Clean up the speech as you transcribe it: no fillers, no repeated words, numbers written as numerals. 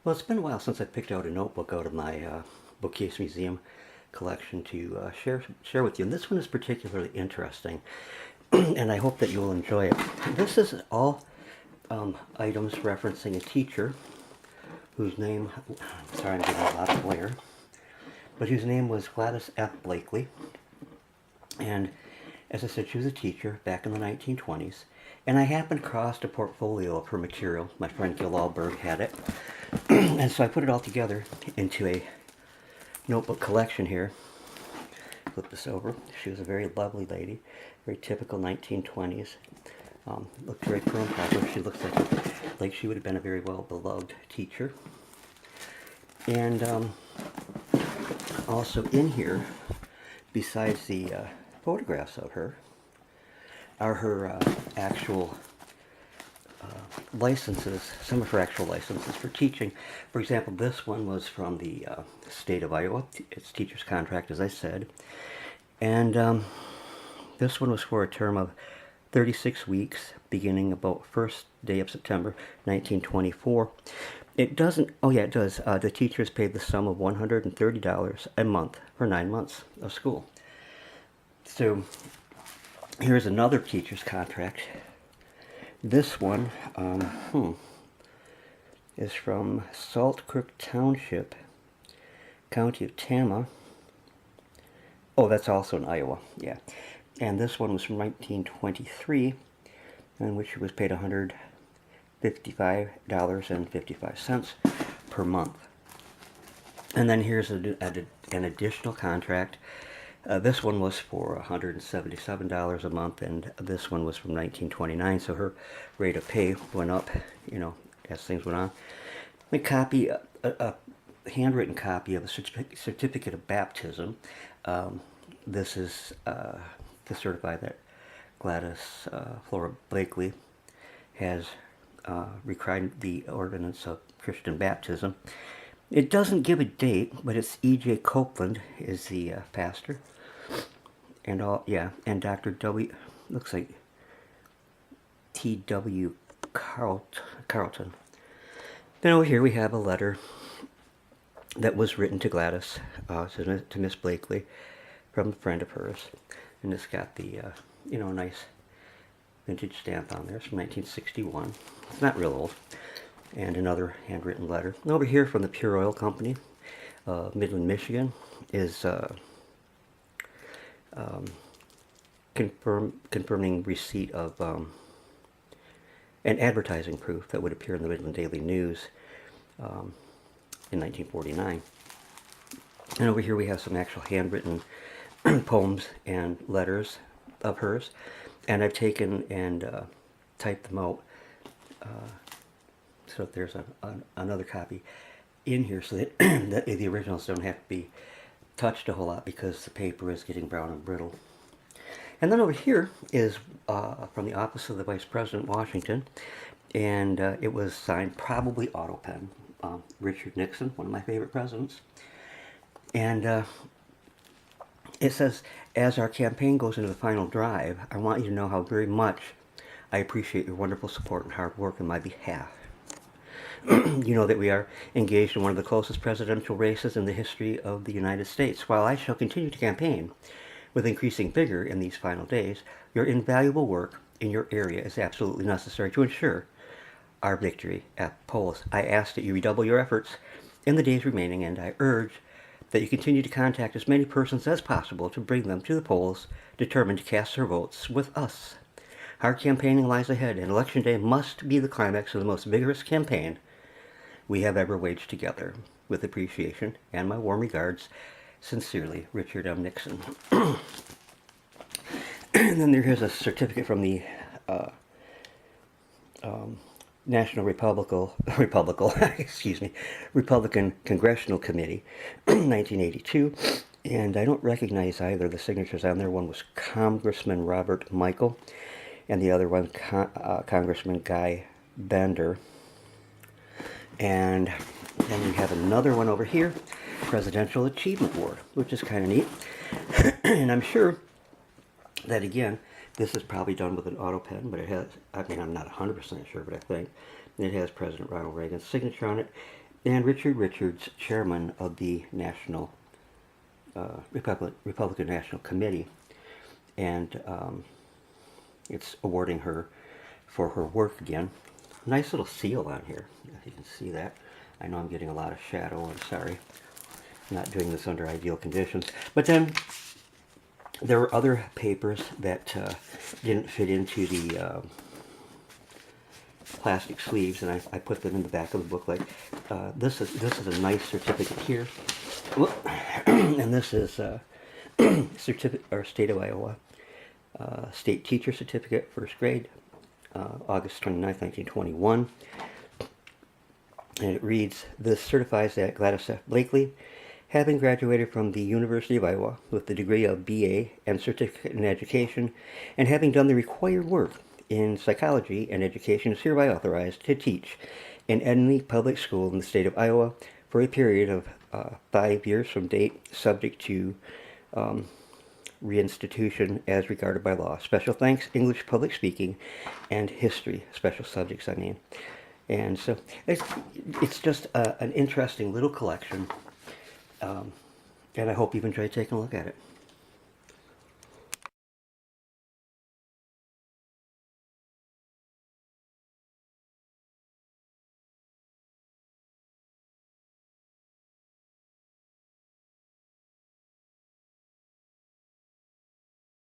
Well, it's been a while since I picked out a notebook out of my Bookcase Museum collection to share with you. And this one is particularly interesting, and I hope that you will enjoy it. This is all items referencing a teacher whose name, sorry I'm getting a lot of glare, but whose name was Gladys F. Blakely. And as I said, she was a teacher back in the 1920s. And I happened across a portfolio of her material. My friend Gil Alberg had it. And so I put it all together into a notebook collection here. Flip this over. She was a very lovely lady, very typical 1920s. Looked very prim and proper. She looks like she would have been a very well-beloved teacher. And also in here, besides the photographs of her, are her actual licenses, some of her actual licenses for teaching. For example, this one was from the state of Iowa. It's teacher's contract, as I said. And this one was for a term of 36 weeks, beginning about first day of September 1924. It doesn't, oh yeah, it does. The teachers paid the sum of $130 a month for 9 months of school. So here's another teacher's contract. This one is from Salt Creek Township, County of Tama. Oh, that's also in Iowa, yeah. And this one was from 1923, in which she was paid $155.55 per month. And then here's an additional contract. This one was for $177 a month, and this one was from 1929, so her rate of pay went up, you know, as things went on. A copy, a handwritten copy of a certificate of baptism. This is to certify that Gladys Flora Blakely has required the ordinance of Christian baptism. It doesn't give a date, but it's E.J. Copeland is the pastor. And and Dr. W, looks like T.W. Carlton. Then over here we have a letter that was written to Gladys, to Miss Blakely, from a friend of hers. And it's got the, nice vintage stamp on there. It's from 1961. It's not real old. And another handwritten letter. And over here from the Pure Oil Company, Midland, Michigan, is confirming receipt of an advertising proof that would appear in the Midland Daily News in 1949. And over here we have some actual handwritten poems and letters of hers, and I've taken and typed them out so that there's another copy in here, so that, that the originals don't have to be touched a whole lot because the paper is getting brown and brittle. And then over here is from the office of the Vice President, Washington, and it was signed, probably auto pen, Richard Nixon, one of my favorite presidents. And it says, as our campaign goes into the final drive, I want you to know how very much I appreciate your wonderful support and hard work on my behalf. You know that we are engaged in one of the closest presidential races in the history of the United States. While I shall continue to campaign with increasing vigor in these final days, your invaluable work in your area is absolutely necessary to ensure our victory at the polls. I ask that you redouble your efforts in the days remaining, and I urge that you continue to contact as many persons as possible to bring them to the polls, determined to cast their votes with us. Hard campaigning lies ahead, and Election Day must be the climax of the most vigorous campaign we have ever waged together. With appreciation and my warm regards, sincerely, Richard M. Nixon. And then here's a certificate from the National Republican Congressional Committee, 1982, and I don't recognize either the signatures on there. One was Congressman Robert Michael, and the other one Congressman Guy Bender. And then we have another one over here, Presidential Achievement Award, which is kind of neat. And I'm sure that, again, this is probably done with an auto pen, but it has, I mean, I'm not 100% sure, but I think it has President Ronald Reagan's signature on it. and Richard Richards, chairman of the National Republican National Committee, and it's awarding her for her work again. Nice little seal on here, if you can see that. I know I'm getting a lot of shadow, I'm sorry. I'm not doing this under ideal conditions. But then there were other papers that didn't fit into the plastic sleeves, and I put them in the back of the booklet. This is a nice certificate here. And this is certificate, or State of Iowa State Teacher Certificate, first grade, August 29th, 1921. And it reads, "This certifies that Gladys F. Blakely, having graduated from the University of Iowa with the degree of BA and certificate in education, and having done the required work in psychology and education, is hereby authorized to teach in any public school in the state of Iowa for a period of 5 years from date, subject to reinstitution as regarded by law. Special thanks, English public speaking and history, special subjects, I mean." And so it's just an interesting little collection, and I hope you've enjoyed taking a look at it.